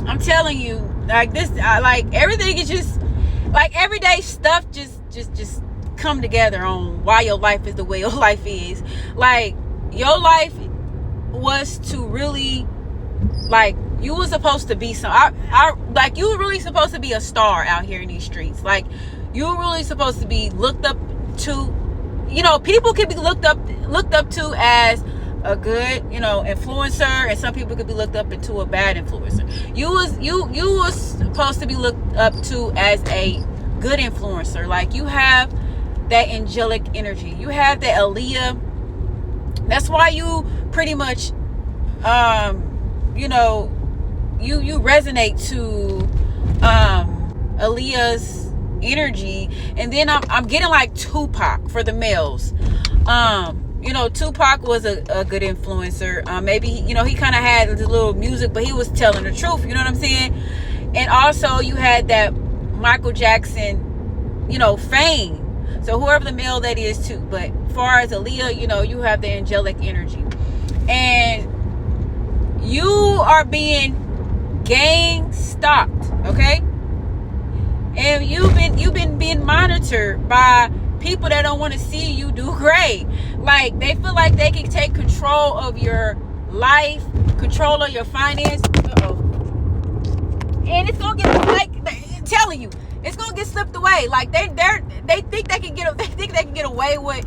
I'm telling you, like this, like everything is just like everyday stuff just come together on why your life is the way your life is. Like your life was to really, like, you were supposed to be like you were really supposed to be a star out here in these streets. Like you were really supposed to be looked up to. People can be looked up to as a good, influencer, and some people could be looked up into a bad influencer. You was supposed to be looked up to as a good influencer. Like you have that angelic energy. You have that Aaliyah. That's why you pretty much you resonate to Aaliyah's energy. And then I'm getting like Tupac for the males. Tupac was a good influencer. Maybe he kind of had the little music, but he was telling the truth. You know what I'm saying? And also you had that Michael Jackson, fame. So whoever the male that is too. But as far as Aaliyah, you have the angelic energy, and you are being gang stalked, okay? And you've been being monitored by people that don't want to see you do great. Like they feel like they can take control of your life, control of your finance. And it's gonna get, like, I'm telling you, it's gonna get slipped away. Like they think they can get away with,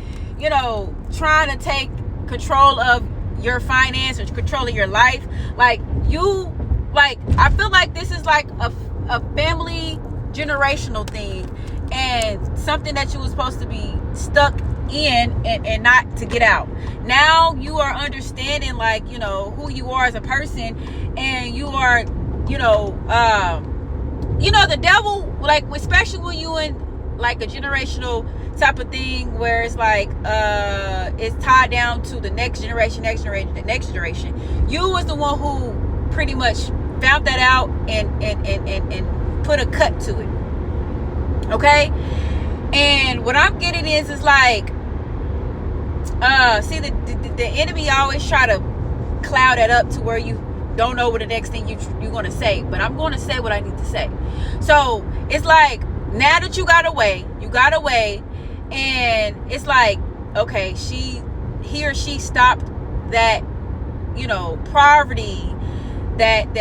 trying to take control of your finance or control of your life. Like I feel like this is like a family generational thing, and something that you were supposed to be stuck in and not to get out. Now you are understanding, like, who you are as a person, and you are, the devil, like, especially when you in like a generational type of thing where it's like it's tied down to the next generation. You was the one who pretty much found that out and put a cut to it. Okay? And what I'm getting is like, see, the enemy always try to cloud it up to where you don't know what the next thing you're going to say. But I'm going to say what I need to say. So it's like, now that you got away, and it's like, okay, he or she stopped that, poverty, that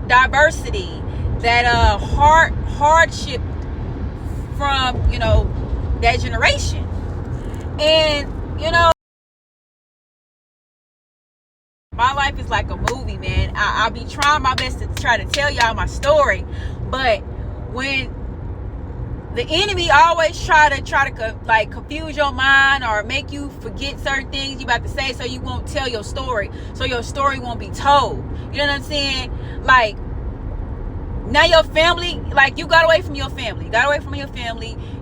diversity, that hardship from, that generation. And, my life is like a movie, man. I'll be trying my best to try to tell y'all my story, but when the enemy always try to like confuse your mind or make you forget certain things you about to say, so you won't tell your story, so your story won't be told. You know what I'm saying? Like, now your family, like, you got away from your family.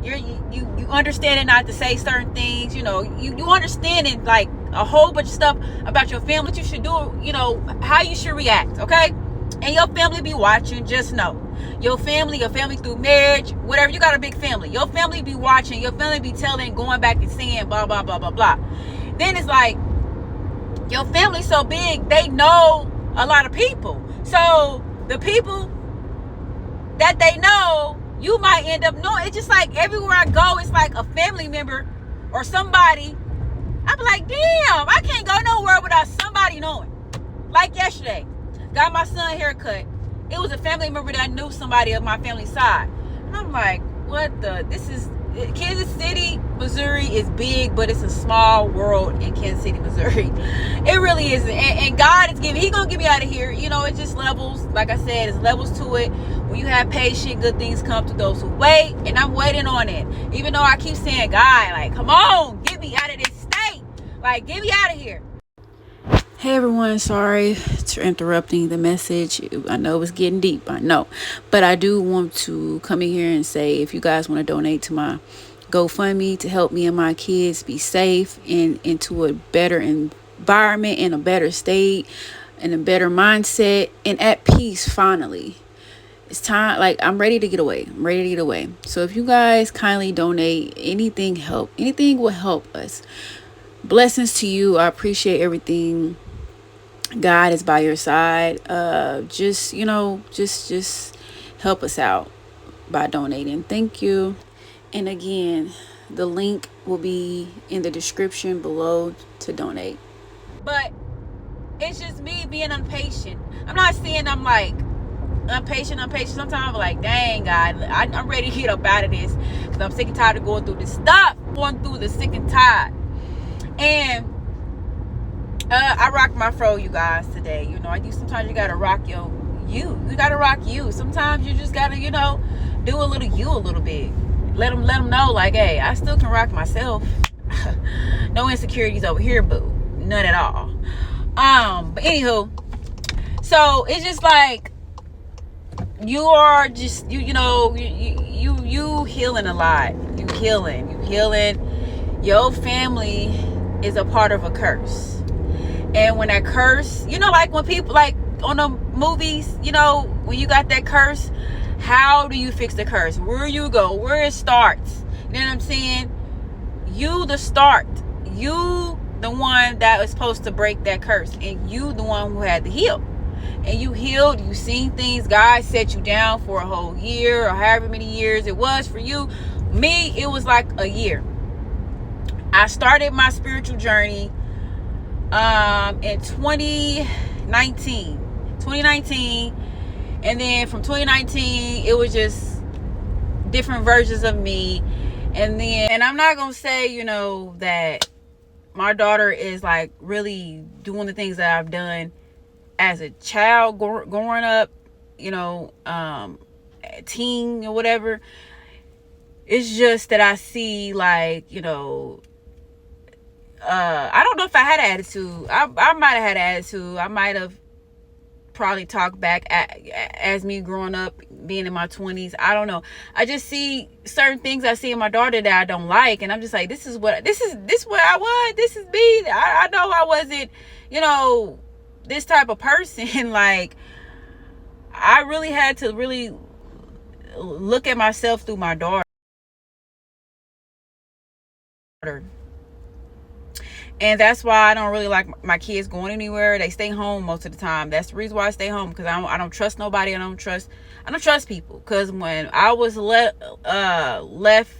You understanding not to say certain things. You understanding, like, a whole bunch of stuff about your family, what you should do, how you should react, okay? And your family be watching. Just know, your family through marriage, whatever, you got a big family, your family be watching, your family be telling, going back and saying blah blah blah blah blah. Then it's like, your family so big, they know a lot of people. So the people that they know, you might end up knowing. It's just like everywhere I go, it's like a family member or somebody. I'm like, damn, I can't go nowhere without somebody knowing. Like yesterday, got my son a haircut. It was a family member that knew somebody of my family side. And I'm like, Kansas City, Missouri is big, but it's a small world in Kansas City, Missouri. It really is. And God is He gonna get me out of here. It's just levels. Like I said, it's levels to it. When you have patience, good things come to those who wait. And I'm waiting on it. Even though I keep saying, God, like, come on, get me out of this state. Like, get me out of here. Hey everyone, sorry for interrupting the message. I know it's getting deep, I know. But I do want to come in here and say, if you guys want to donate to my GoFundMe to help me and my kids be safe and into a better environment, in a better state, in a better mindset, and at peace finally. it's time. Like, I'm ready to get away. I'm ready to get away. So if you guys kindly donate, anything will help us. Blessings to you. I appreciate everything. God is by your side. Just, just help us out by donating. Thank you. And again, the link will be in the description below to donate. But it's just me being impatient. I'm not saying I'm like impatient. Sometimes I'm like, dang, God, I'm ready to get up out of this, because I'm sick and tired of going through this stuff. Going through the sick and tired. And I rocked my fro, you guys, today. Sometimes you gotta rock you gotta rock you. Sometimes you just gotta, do a little bit. Let them know, like, hey, I still can rock myself. No insecurities over here, boo. None at all. But anywho, so it's just like, you are just, you healing a lot. You healing. Your family is a part of a curse. And when that curse, like when people, like on the movies, when you got that curse, how do you fix the curse? Where you go? Where it starts? You know what I'm saying? You the start. You the one that was supposed to break that curse. And you the one who had to heal. And you healed. You seen things. God set you down for a whole year, or however many years it was for you. Me, it was like a year. I started my spiritual journey in 2019. And then from 2019, it was just different versions of me. And I'm not going to say, that my daughter is like really doing the things that I've done as a child growing up, teen or whatever. It's just that I see, like, I don't know if I had an attitude. I might have had an attitude. I might have probably talked back as me growing up, being in my 20s. I don't know. I just see certain things I see in my daughter that I don't like, and I'm just like, this is what I was. This is me. I know I wasn't, this type of person. Like, I really had to really look at myself through my daughter. And that's why I don't really like my kids going anywhere. They stay home most of the time. That's the reason why I stay home, because I don't trust nobody. I don't trust people. Because when I was left,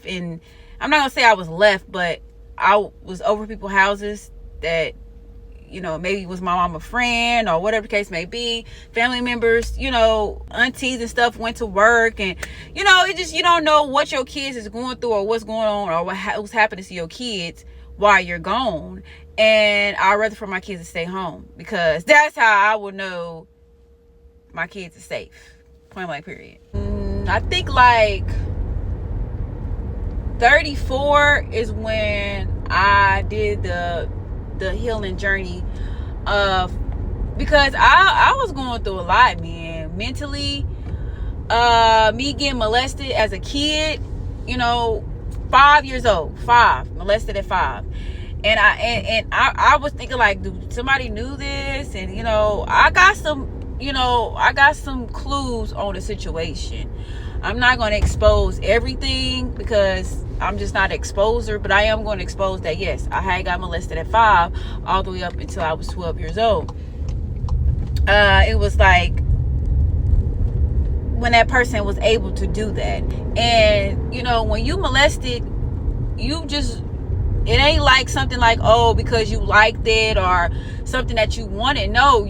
and I'm not gonna say I was left, but I was over people's houses that, maybe it was my mama friend or whatever the case may be, family members, aunties and stuff went to work, and it just, you don't know what your kids is going through, or what's going on, or what's happening to your kids while you're gone. And I'd rather for my kids to stay home, because that's how I would know my kids are safe. Point blank, period. I think like 34 is when I did the healing journey of, because I was going through a lot, man, mentally. Me getting molested as a kid, 5 years old, molested at 5. And I was thinking, like, dude, somebody knew this, and I got some clues on the situation. I'm not going to expose everything, because I'm just not an exposer, but I am going to expose that, yes, I had got molested at 5 all the way up until I was 12 years old. It was like when that person was able to do that. And when you molested, it ain't like something like, oh, because you liked it or something that you wanted. No,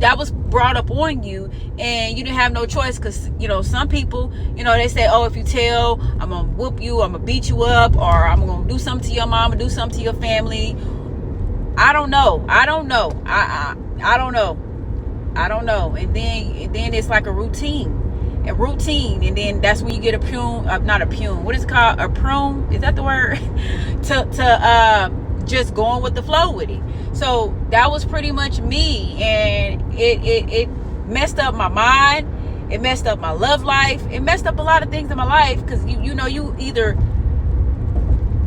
that was brought up on you, and you didn't have no choice, because some people, they say, oh, if you tell, I'm gonna whoop you, I'm gonna beat you up, or I'm gonna do something to your mama, do something to your family. I don't know. I don't know. And then it's like a routine. And then that's when you get not a pune. What is it called? A prune? Is that the word? to just going with the flow with it. So that was pretty much me, and it messed up my mind. It messed up my love life. It messed up a lot of things in my life, because you either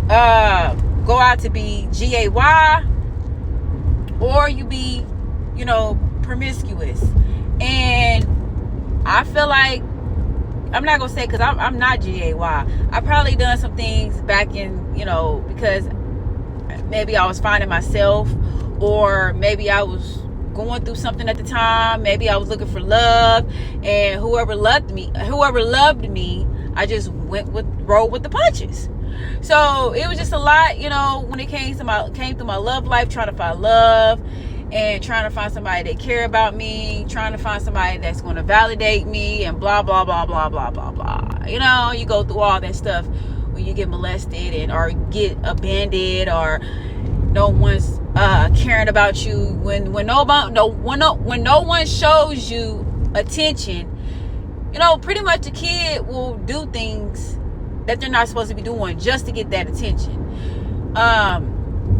go out to be gay, or you be promiscuous. And I feel like, I'm not gonna say, because I'm not GAY. I probably done some things back in, because maybe I was finding myself, or maybe I was going through something at the time. Maybe I was looking for love, and whoever loved me, I just rolled with the punches. So it was just a lot, when it came through my love life, trying to find love and trying to find somebody that care about me, trying to find somebody that's going to validate me, and blah blah blah blah blah blah blah. You go through all that stuff when you get molested or get abandoned, or no one's caring about you, when no one shows you attention. Pretty much the kid will do things that they're not supposed to be doing just to get that attention.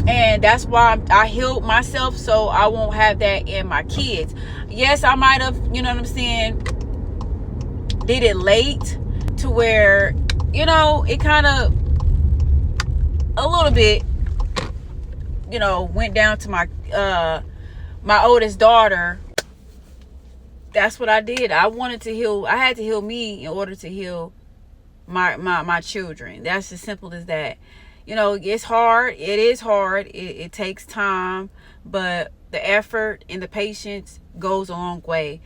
And that's why I healed myself, so I won't have that in my kids. Yes, I might have, did it late to where, it kind of a little bit, went down to my oldest daughter. That's what I did. I wanted to heal. I had to heal me in order to heal my children. That's as simple as that. It's hard. It is hard. It takes time, but the effort and the patience goes a long way.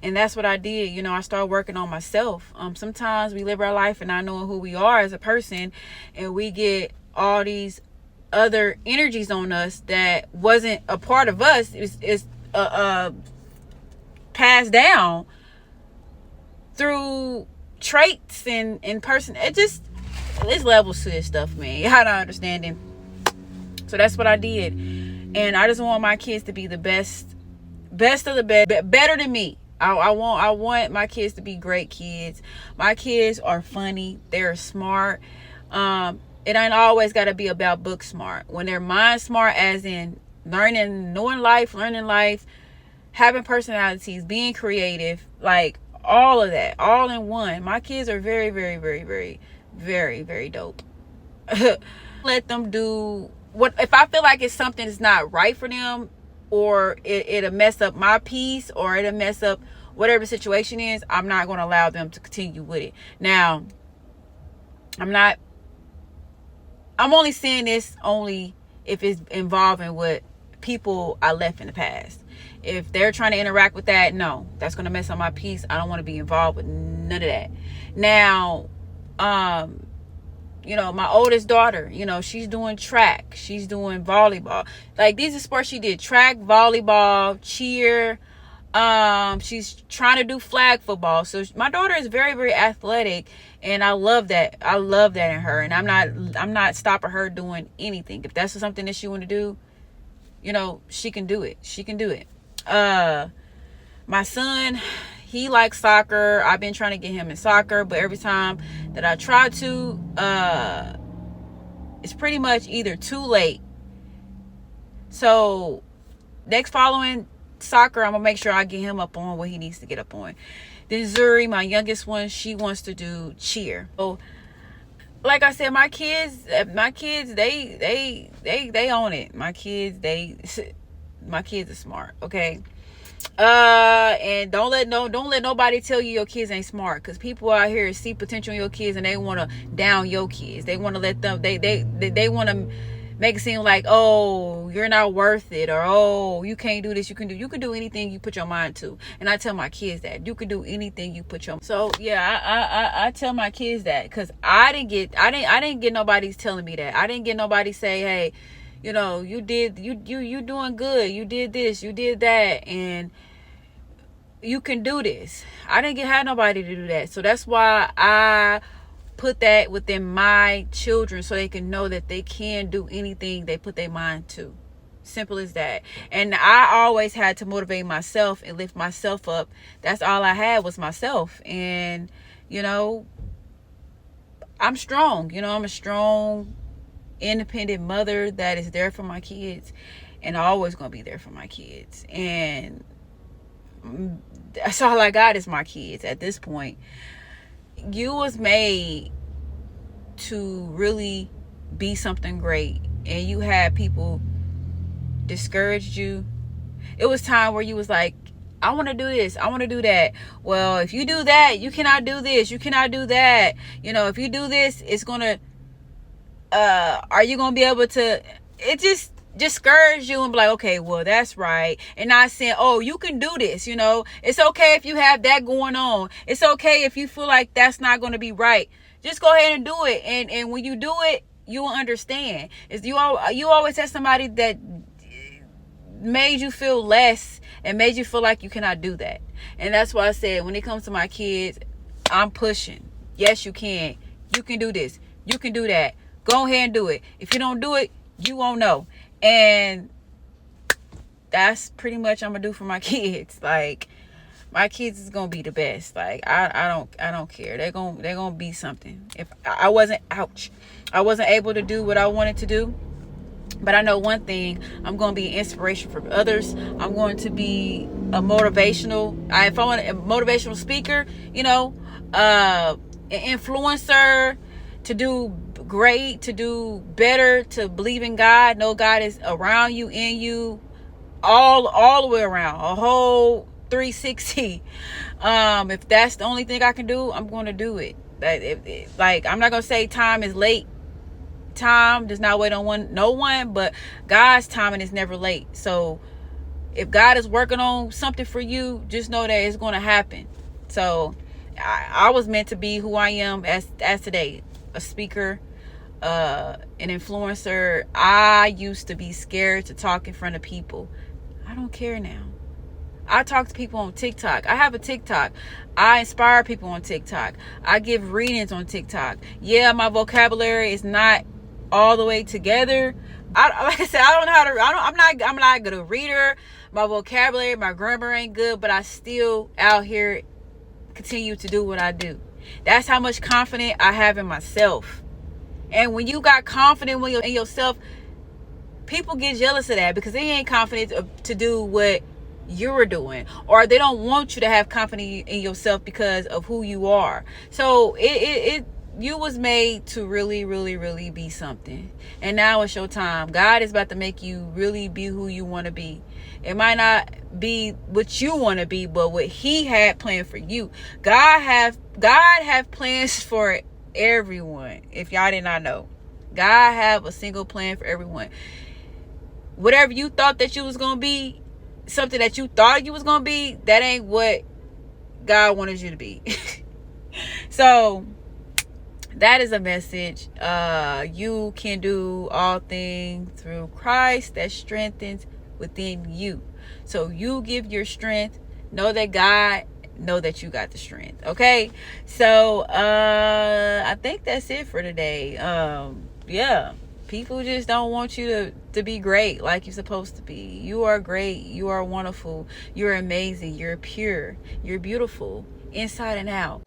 And that's what I did. I started working on myself. Sometimes we live our life and not knowing who we are as a person, and we get all these other energies on us that wasn't a part of us. It's passed down through traits and person. There's levels to this stuff, man. I don't understand it. So that's what I did. And I just want my kids to be the best of the best, better than me. I want my kids to be great kids. My kids are funny. They're smart. It ain't always got to be about book smart. When they're mind smart, as in learning life, having personalities, being creative, like all of that, all in one. My kids are very, very, very, very, very, very dope. Let them do what, if I feel like it's something that's not right for them, or it'll mess up my peace, or it'll mess up whatever the situation is, I'm not going to allow them to continue with it. Now, I'm only saying this only if it's involving with people I left in the past. If they're trying to interact with that, no, that's going to mess up my peace. I don't want to be involved with none of that. Now, my oldest daughter, she's doing track. She's doing volleyball. Like, these are sports she did: track, volleyball, cheer. She's trying to do flag football. So my daughter is very, very athletic, and I love that. I love that in her. And I'm not stopping her doing anything. If that's something that she want to do, she can do it. She can do it. My son, he likes soccer. I've been trying to get him in soccer, but every time that I try to, it's pretty much either too late. So next following soccer, I'm gonna make sure I get him up on what he needs to get up on. Then Zuri, my youngest one, she wants to do cheer. So like I said, my kids, they own it. My kids are smart, okay? And don't let nobody tell you your kids ain't smart, because people out here see potential in your kids and they want to down your kids. They want to let them, they want to make it seem like, oh, you're not worth it, or oh, you can't do this. You can do anything you put your mind to. And I tell my kids that you can do anything you put your. So yeah, I tell my kids that, because I didn't get nobody telling me that. I didn't get nobody say, hey, you doing good, you did this, you did that, and you can do this. I didn't have nobody to do that. So that's why I put that within my children, so they can know that they can do anything they put their mind to. Simple as that. And I always had to motivate myself and lift myself up. That's all I had was myself. And I'm strong. I'm a strong, independent mother that is there for my kids, and always gonna be there for my kids. And that's all I got is my kids at this point. You was made to really be something great, and you had people discourage you. It was time where you was like, I want to do this. I want to do that. Well, if you do that, you cannot do this. You cannot do that. You know, if you do this, it's going to, are you going to be able to, it just discourage you and be like, okay, well, that's right. And not saying, oh, you can do this. You know, it's okay if you have that going on. It's okay if you feel like that's not going to be right. Just go ahead and do it. And when you do it, you will understand. You always have somebody that made you feel less and made you feel like you cannot do that. And that's why I said, when it comes to my kids, I'm pushing. Yes, you can. You can do this. You can do that. Go ahead and do it. If you don't do it, you won't know. And that's pretty much I'm gonna do for my kids. Like, my kids is gonna be the best. Like, I don't care. They're gonna be something. If I wasn't able to do what I wanted to do, but I know one thing: I'm going to be an inspiration for others. I'm going to be a motivational. If I want a motivational speaker, you know, an influencer, to do great, to do better, to believe in God. Know God is around you, in you, all the way around, a whole 360. If that's the only thing I can do, I'm going to do it. Like, I'm not going to say time is late. Time does not wait on no one, but God's timing is never late. So if God is working on something for you, just know that it's going to happen. So I was meant to be who I am as today, a speaker, an influencer. I used to be scared to talk in front of people. I don't care now. I talk to people on TikTok. I have a TikTok. I inspire people on TikTok. I give readings on TikTok. Yeah, my vocabulary is not all the way together. Like I said, I don't know how to. I'm not a good reader. My vocabulary, my grammar ain't good, but I still out here continue to do what I do. That's how much confidence I have in myself. And when you got confidence in yourself, people get jealous of that because they ain't confident to do what you're doing, or they don't want you to have confidence in yourself because of who you are. So you was made to really, really, really be something. And now it's your time. God is about to make you really be who you want to be. It might not be what you want to be, but what He had planned for you. God have plans for everyone. If y'all did not know, God have a single plan for everyone. Whatever you thought that you was going to be, something that you thought you was going to be, that ain't what God wanted you to be. So that is a message. You can do all things through Christ that strengthens within you. So you give your strength. Know that God know that you got the strength. Okay. So I think that's it for today. Yeah. People just don't want you to be great like you're supposed to be. You are great. You are wonderful. You're amazing. You're pure. You're beautiful inside and out.